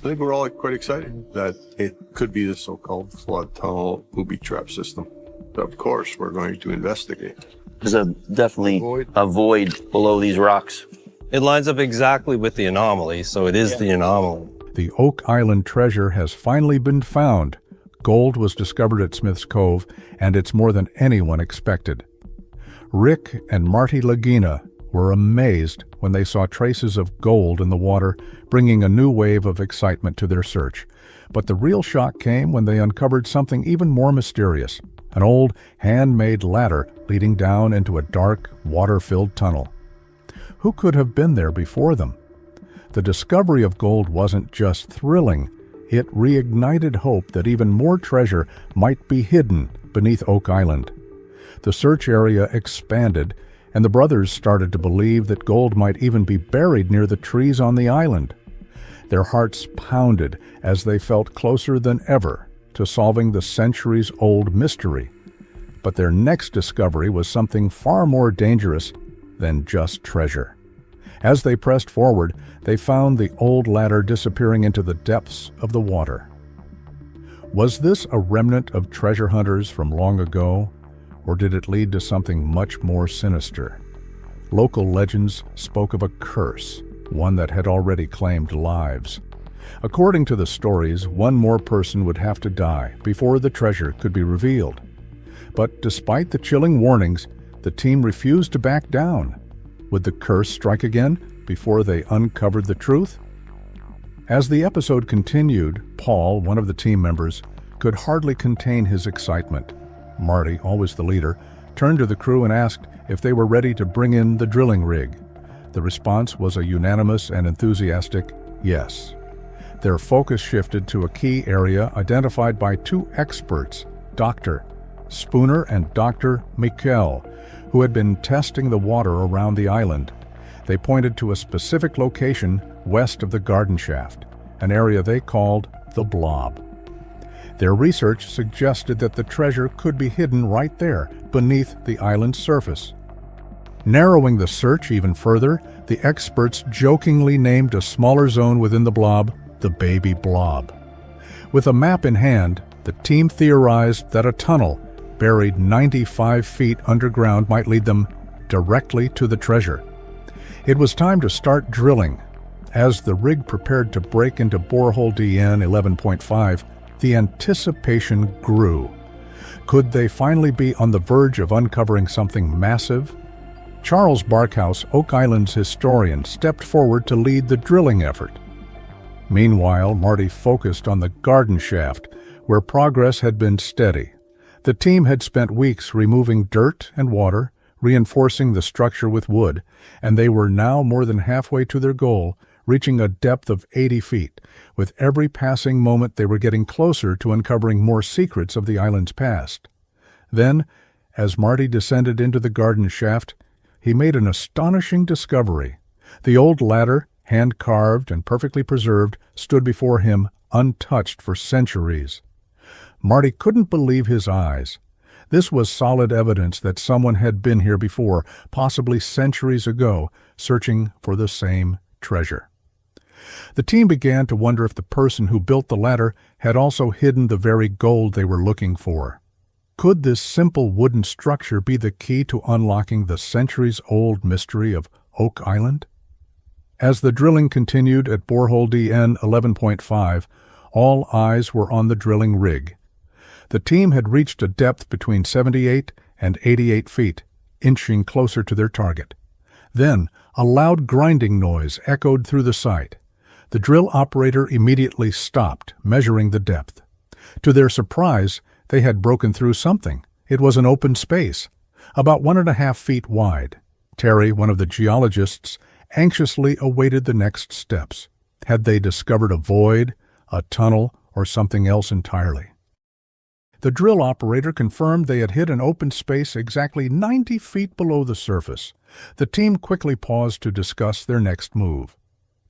think we're all quite excited that it could be the so-called flood tunnel booby trap system. Of course, we're going to investigate. There's definitely a void below these rocks. It lines up exactly with the anomaly, so it is the anomaly. The Oak Island treasure has finally been found. Gold was discovered at Smith's Cove, and it's more than anyone expected. Rick and Marty Lagina were amazed when they saw traces of gold in the water, bringing a new wave of excitement to their search. But the real shock came when they uncovered something even more mysterious, an old handmade ladder leading down into a dark, water-filled tunnel. Who could have been there before them? The discovery of gold wasn't just thrilling, it reignited hope that even more treasure might be hidden beneath Oak Island. The search area expanded, and the brothers started to believe that gold might even be buried near the trees on the island. Their hearts pounded as they felt closer than ever to solving the centuries-old mystery. But their next discovery was something far more dangerous than just treasure. As they pressed forward, they found the old ladder disappearing into the depths of the water. Was this a remnant of treasure hunters from long ago, or did it lead to something much more sinister? Local legends spoke of a curse, one that had already claimed lives. According to the stories, one more person would have to die before the treasure could be revealed. But despite the chilling warnings, the team refused to back down. Would the curse strike again before they uncovered the truth? As the episode continued, Paul, one of the team members, could hardly contain his excitement. Marty, always the leader, turned to the crew and asked if they were ready to bring in the drilling rig. The response was a unanimous and enthusiastic yes. Their focus shifted to a key area identified by two experts, Dr. Spooner and Dr. Mikkel, who had been testing the water around the island. They pointed to a specific location west of the garden shaft, an area they called the blob. Their research suggested that the treasure could be hidden right there, beneath the island's surface. Narrowing the search even further, the experts jokingly named a smaller zone within the blob the Baby Blob. With a map in hand, the team theorized that a tunnel buried 95 feet underground might lead them directly to the treasure. It was time to start drilling. As the rig prepared to break into borehole DN 11.5, the anticipation grew. Could they finally be on the verge of uncovering something massive? Charles Barkhouse, Oak Island's historian, stepped forward to lead the drilling effort. Meanwhile, Marty focused on the garden shaft, where progress had been steady. The team had spent weeks removing dirt and water, reinforcing the structure with wood, and they were now more than halfway to their goal, reaching a depth of 80 feet. With every passing moment, they were getting closer to uncovering more secrets of the island's past. Then, as Marty descended into the garden shaft, he made an astonishing discovery. The old ladder, hand-carved and perfectly preserved, stood before him untouched for centuries. Marty couldn't believe his eyes. This was solid evidence that someone had been here before, possibly centuries ago, searching for the same treasure. The team began to wonder if the person who built the ladder had also hidden the very gold they were looking for. Could this simple wooden structure be the key to unlocking the centuries-old mystery of Oak Island? As the drilling continued at borehole DN 11.5, all eyes were on the drilling rig. The team had reached a depth between 78 and 88 feet, inching closer to their target. Then, a loud grinding noise echoed through the site. The drill operator immediately stopped, measuring the depth. To their surprise, they had broken through something. It was an open space, about 1.5 feet wide. Terry, one of the geologists, anxiously awaited the next steps. Had they discovered a void, a tunnel, or something else entirely? The drill operator confirmed they had hit an open space exactly 90 feet below the surface. The team quickly paused to discuss their next move.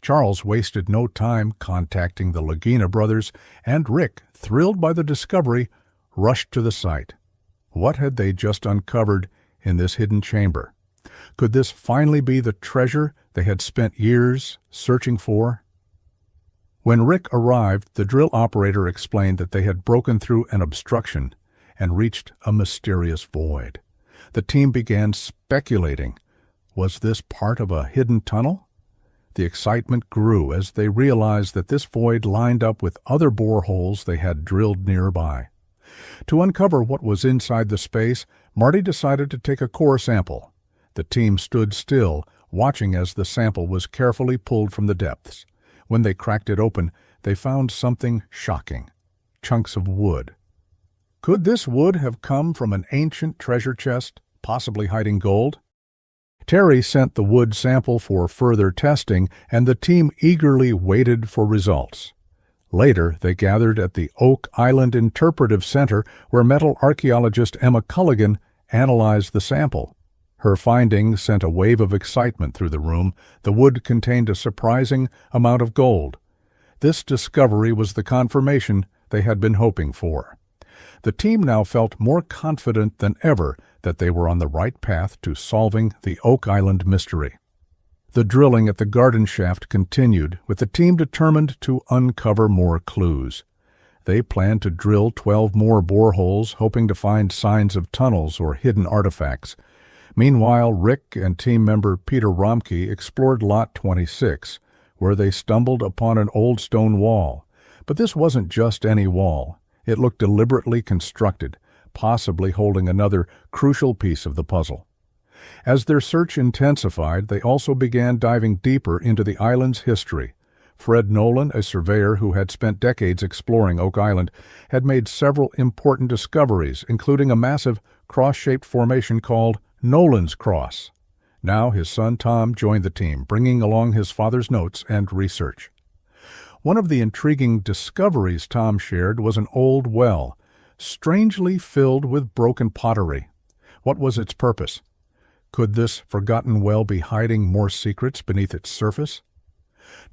Charles wasted no time contacting the Lagina brothers, and Rick, thrilled by the discovery, rushed to the site. What had they just uncovered in this hidden chamber? Could this finally be the treasure they had spent years searching for? When Rick arrived, the drill operator explained that they had broken through an obstruction and reached a mysterious void. The team began speculating. Was this part of a hidden tunnel? The excitement grew as they realized that this void lined up with other boreholes they had drilled nearby. To uncover what was inside the space, Marty decided to take a core sample. The team stood still, watching as the sample was carefully pulled from the depths. When they cracked it open, they found something shocking: chunks of wood. Could this wood have come from an ancient treasure chest, possibly hiding gold? Terry sent the wood sample for further testing, and the team eagerly waited for results. Later, they gathered at the Oak Island Interpretive Center, where metal archaeologist Emma Culligan analyzed the sample. Her findings sent a wave of excitement through the room. The wood contained a surprising amount of gold. This discovery was the confirmation they had been hoping for. The team now felt more confident than ever that they were on the right path to solving the Oak Island mystery. The drilling at the garden shaft continued, with the team determined to uncover more clues. They planned to drill 12 more boreholes, hoping to find signs of tunnels or hidden artifacts. Meanwhile, Rick and team member Peter Romke explored Lot 26, where they stumbled upon an old stone wall. But this wasn't just any wall. It looked deliberately constructed, possibly holding another crucial piece of the puzzle. As their search intensified, they also began diving deeper into the island's history. Fred Nolan, a surveyor who had spent decades exploring Oak Island, had made several important discoveries, including a massive cross-shaped formation called Nolan's Cross. Now his son Tom joined the team, bringing along his father's notes and research. One of the intriguing discoveries Tom shared was an old well, strangely filled with broken pottery. What was its purpose? Could this forgotten well be hiding more secrets beneath its surface?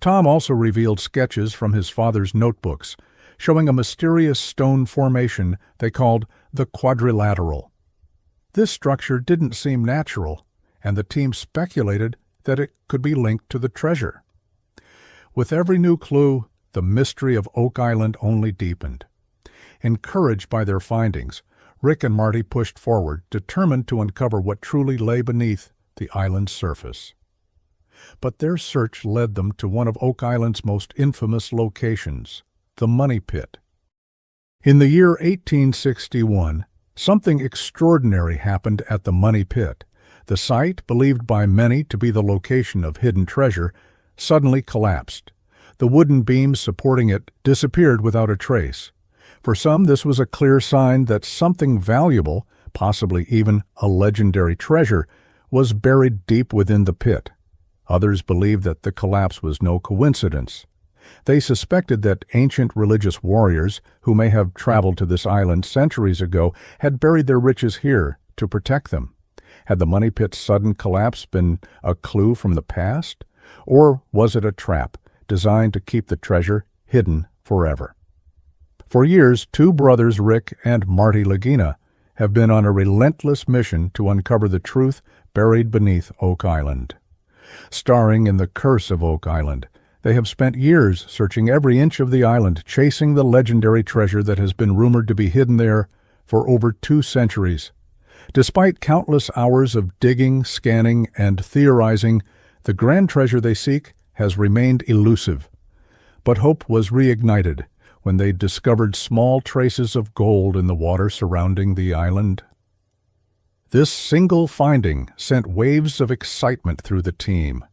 Tom also revealed sketches from his father's notebooks, showing a mysterious stone formation they called the Quadrilateral. This structure didn't seem natural, and the team speculated that it could be linked to the treasure. With every new clue, the mystery of Oak Island only deepened. Encouraged by their findings, Rick and Marty pushed forward, determined to uncover what truly lay beneath the island's surface. But their search led them to one of Oak Island's most infamous locations, the Money Pit. In the year 1861, something extraordinary happened at the Money Pit. The site, believed by many to be the location of hidden treasure, suddenly collapsed. The wooden beams supporting it disappeared without a trace. For some, this was a clear sign that something valuable, possibly even a legendary treasure, was buried deep within the pit. Others believed that the collapse was no coincidence. They suspected that ancient religious warriors, who may have traveled to this island centuries ago, had buried their riches here to protect them. Had the Money Pit's sudden collapse been a clue from the past? Or was it a trap designed to keep the treasure hidden forever? For years, two brothers, Rick and Marty Lagina, have been on a relentless mission to uncover the truth buried beneath Oak Island. Starring in The Curse of Oak Island, they have spent years searching every inch of the island, chasing the legendary treasure that has been rumored to be hidden there for over 2 centuries. Despite countless hours of digging, scanning, and theorizing, the grand treasure they seek has remained elusive. But hope was reignited when they discovered small traces of gold in the water surrounding the island. This single finding sent waves of excitement through the team.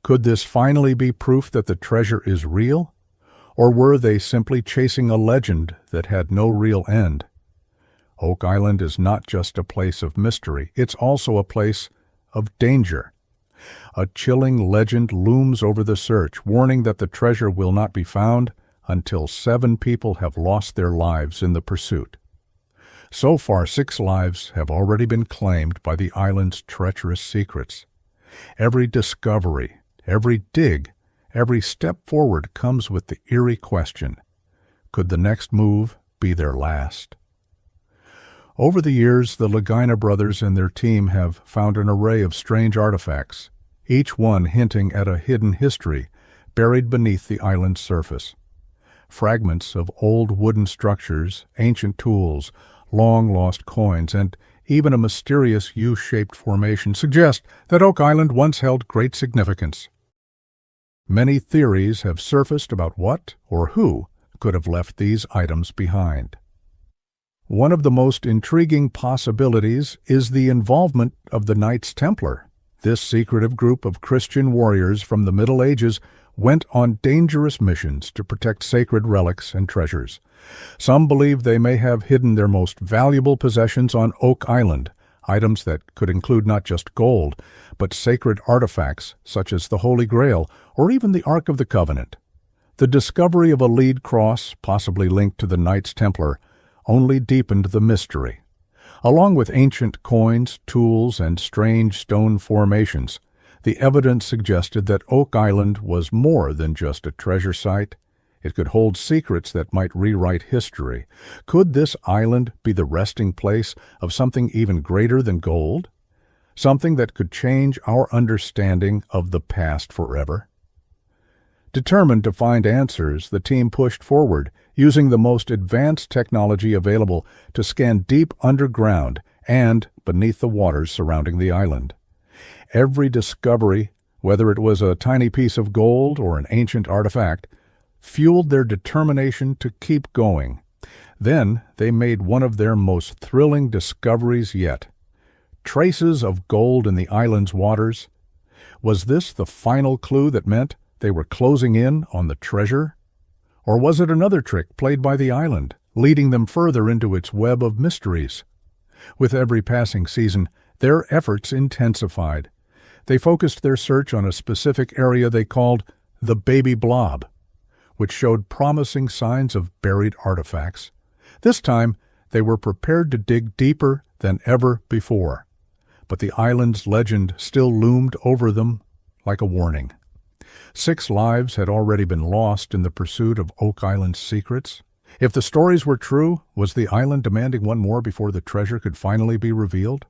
Could this finally be proof that the treasure is real? Or were they simply chasing a legend that had no real end? Oak Island is not just a place of mystery, it's also a place of danger. A chilling legend looms over the search, warning that the treasure will not be found until 7 people have lost their lives in the pursuit. So far, 6 lives have already been claimed by the island's treacherous secrets. Every discovery, every dig, every step forward comes with the eerie question: could the next move be their last? Over the years, the Lagina brothers and their team have found an array of strange artifacts, each one hinting at a hidden history buried beneath the island's surface. Fragments of old wooden structures, ancient tools, long-lost coins, and even a mysterious U-shaped formation suggest that Oak Island once held great significance. Many theories have surfaced about what or who could have left these items behind. One of the most intriguing possibilities is the involvement of the Knights Templar. This secretive group of Christian warriors from the Middle Ages went on dangerous missions to protect sacred relics and treasures. Some believe they may have hidden their most valuable possessions on Oak Island, items that could include not just gold, but sacred artifacts such as the Holy Grail or even the Ark of the Covenant. The discovery of a lead cross, possibly linked to the Knights Templar, only deepened the mystery. Along with ancient coins, tools, and strange stone formations, the evidence suggested that Oak Island was more than just a treasure site. It could hold secrets that might rewrite history. Could this island be the resting place of something even greater than gold? Something that could change our understanding of the past forever? Determined to find answers, the team pushed forward, using the most advanced technology available to scan deep underground and beneath the waters surrounding the island. Every discovery, whether it was a tiny piece of gold or an ancient artifact, fueled their determination to keep going. Then they made one of their most thrilling discoveries yet. Traces of gold in the island's waters. Was this the final clue that meant they were closing in on the treasure? Or was it another trick played by the island, leading them further into its web of mysteries? With every passing season, their efforts intensified. They focused their search on a specific area they called the Baby Blob, which showed promising signs of buried artifacts. This time, they were prepared to dig deeper than ever before. But the island's legend still loomed over them like a warning. 6 lives had already been lost in the pursuit of Oak Island's secrets. If the stories were true, was the island demanding one more before the treasure could finally be revealed?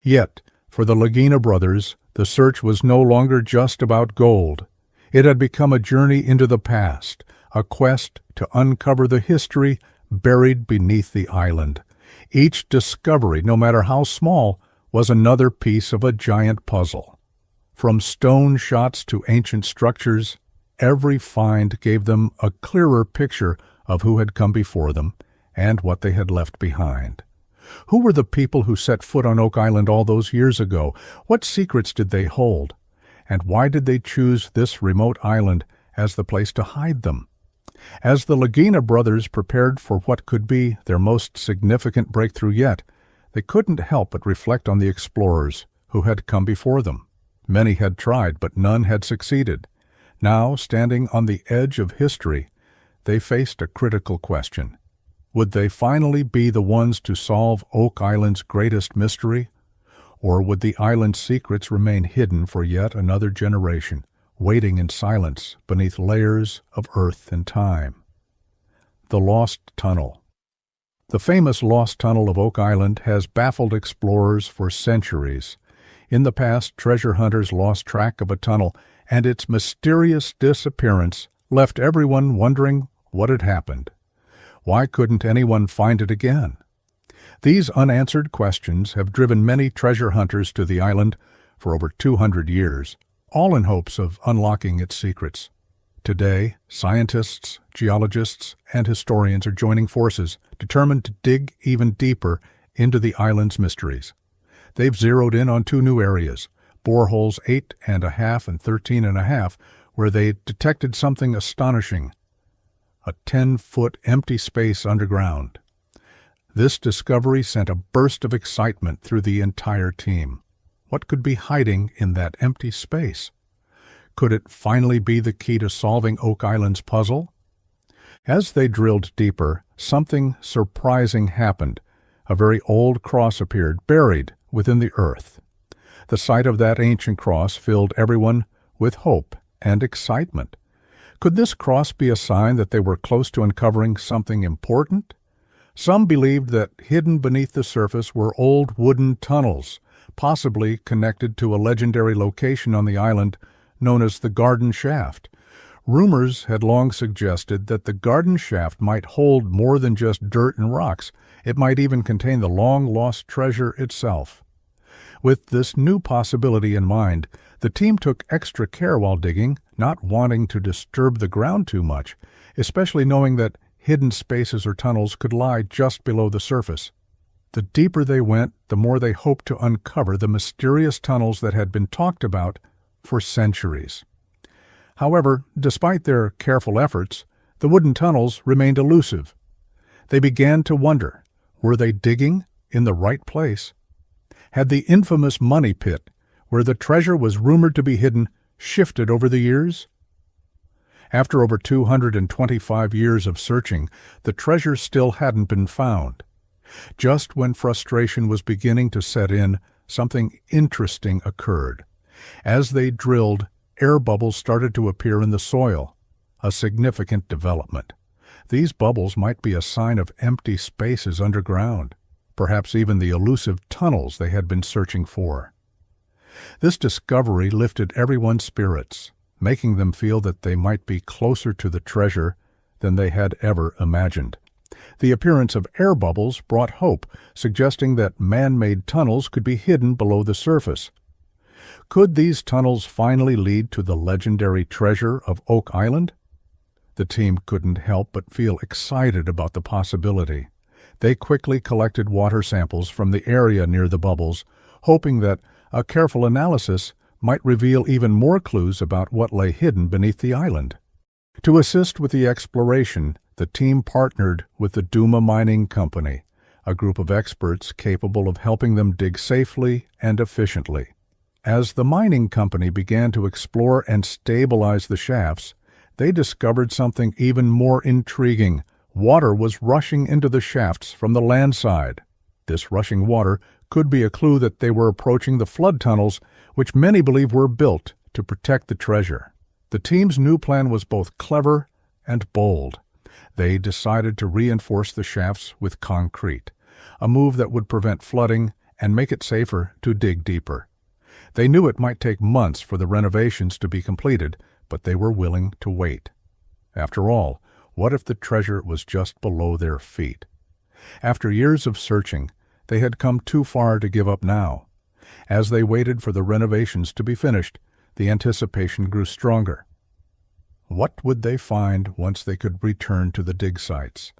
Yet, for the Lagina brothers, the search was no longer just about gold. It had become a journey into the past, a quest to uncover the history buried beneath the island. Each discovery, no matter how small, was another piece of a giant puzzle. From stone shots to ancient structures, every find gave them a clearer picture of who had come before them and what they had left behind. Who were the people who set foot on Oak Island all those years ago? What secrets did they hold? And why did they choose this remote island as the place to hide them? As the Lagina brothers prepared for what could be their most significant breakthrough yet, they couldn't help but reflect on the explorers who had come before them. Many had tried, but none had succeeded. Now, standing on the edge of history, they faced a critical question. Would they finally be the ones to solve Oak Island's greatest mystery? Or would the island's secrets remain hidden for yet another generation, waiting in silence beneath layers of earth and time? The Lost Tunnel. The famous Lost Tunnel of Oak Island has baffled explorers for centuries. In the past, treasure hunters lost track of a tunnel, and its mysterious disappearance left everyone wondering what had happened. Why couldn't anyone find it again? These unanswered questions have driven many treasure hunters to the island for over 200 years, all in hopes of unlocking its secrets. Today, scientists, geologists, and historians are joining forces, determined to dig even deeper into the island's mysteries. They've zeroed in on 2 new areas, boreholes 8.5 and 13.5, where they detected something astonishing: a 10-foot empty space underground. This discovery sent a burst of excitement through the entire team. What could be hiding in that empty space? Could it finally be the key to solving Oak Island's puzzle? As they drilled deeper, something surprising happened. A very old cross appeared, buried within the earth. The sight of that ancient cross filled everyone with hope and excitement. Could this cross be a sign that they were close to uncovering something important? Some believed that hidden beneath the surface were old wooden tunnels, possibly connected to a legendary location on the island known as the Garden Shaft. Rumors had long suggested that the garden shaft might hold more than just dirt and rocks. It might even contain the long-lost treasure itself. With this new possibility in mind, the team took extra care while digging, not wanting to disturb the ground too much, especially knowing that hidden spaces or tunnels could lie just below the surface. The deeper they went, the more they hoped to uncover the mysterious tunnels that had been talked about for centuries. However, despite their careful efforts, the wooden tunnels remained elusive. They began to wonder, were they digging in the right place? Had the infamous money pit, where the treasure was rumored to be hidden, shifted over the years? After over 225 years of searching, the treasure still hadn't been found. Just when frustration was beginning to set in, something interesting occurred. As they drilled, air bubbles started to appear in the soil, a significant development. These bubbles might be a sign of empty spaces underground, perhaps even the elusive tunnels they had been searching for. This discovery lifted everyone's spirits, making them feel that they might be closer to the treasure than they had ever imagined. The appearance of air bubbles brought hope, suggesting that man-made tunnels could be hidden below the surface. Could these tunnels finally lead to the legendary treasure of Oak Island? The team couldn't help but feel excited about the possibility. They quickly collected water samples from the area near the bubbles, hoping that a careful analysis might reveal even more clues about what lay hidden beneath the island. To assist with the exploration, the team partnered with the Duma Mining Company, a group of experts capable of helping them dig safely and efficiently. As the mining company began to explore and stabilize the shafts, they discovered something even more intriguing. Water was rushing into the shafts from the land side. This rushing water could be a clue that they were approaching the flood tunnels, which many believe were built to protect the treasure. The team's new plan was both clever and bold. They decided to reinforce the shafts with concrete, a move that would prevent flooding and make it safer to dig deeper. They knew it might take months for the renovations to be completed, but they were willing to wait. After all, what if the treasure was just below their feet? After years of searching, they had come too far to give up now. As they waited for the renovations to be finished, the anticipation grew stronger. What would they find once they could return to the dig sites?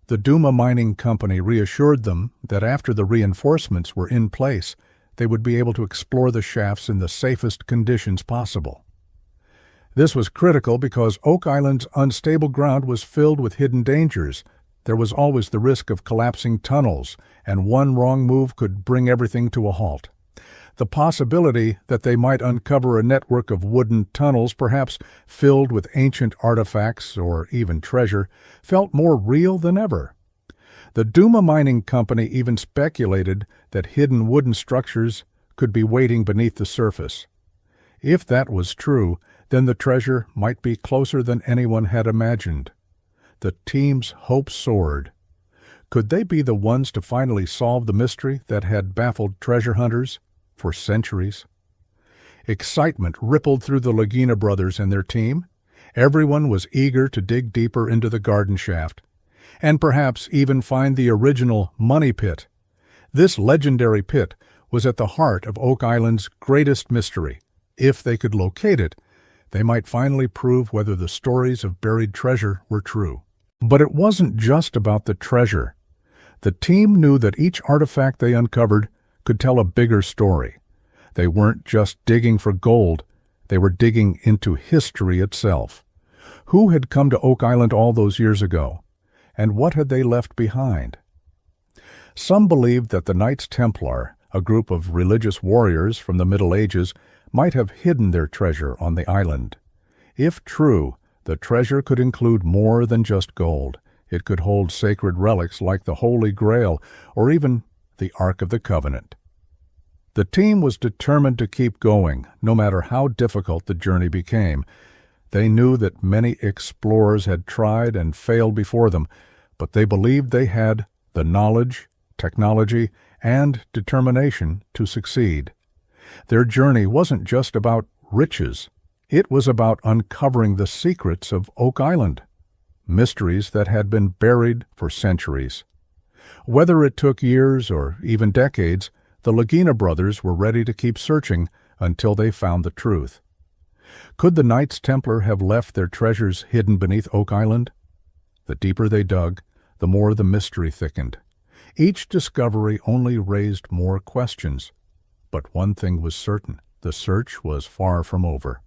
The Duma Mining Company reassured them that after the reinforcements were in place, they would be able to explore the shafts in the safest conditions possible. This was critical because Oak Island's unstable ground was filled with hidden dangers. There was always the risk of collapsing tunnels, and one wrong move could bring everything to a halt. The possibility that they might uncover a network of wooden tunnels, perhaps filled with ancient artifacts or even treasure, felt more real than ever. The Duma Mining Company even speculated that hidden wooden structures could be waiting beneath the surface. If that was true, then the treasure might be closer than anyone had imagined. The team's hope soared. Could they be the ones to finally solve the mystery that had baffled treasure hunters for centuries? Excitement rippled through the Lagina brothers and their team. Everyone was eager to dig deeper into the garden shaft, and perhaps even find the original money pit. This legendary pit was at the heart of Oak Island's greatest mystery. If they could locate it, they might finally prove whether the stories of buried treasure were true. But it wasn't just about the treasure. The team knew that each artifact they uncovered could tell a bigger story. They weren't just digging for gold, they were digging into history itself. Who had come to Oak Island all those years ago? And what had they left behind? Some believed that the Knights Templar, a group of religious warriors from the Middle Ages, might have hidden their treasure on the island. If true, the treasure could include more than just gold. It could hold sacred relics like the Holy Grail or even the Ark of the Covenant. The team was determined to keep going, no matter how difficult the journey became. They knew that many explorers had tried and failed before them, but they believed they had the knowledge, technology, and determination to succeed. Their journey wasn't just about riches. It was about uncovering the secrets of Oak Island, mysteries that had been buried for centuries. Whether it took years or even decades, the Lagina brothers were ready to keep searching until they found the truth. Could the Knights Templar have left their treasures hidden beneath Oak Island? The deeper they dug, the more the mystery thickened. Each discovery only raised more questions. But one thing was certain: the search was far from over.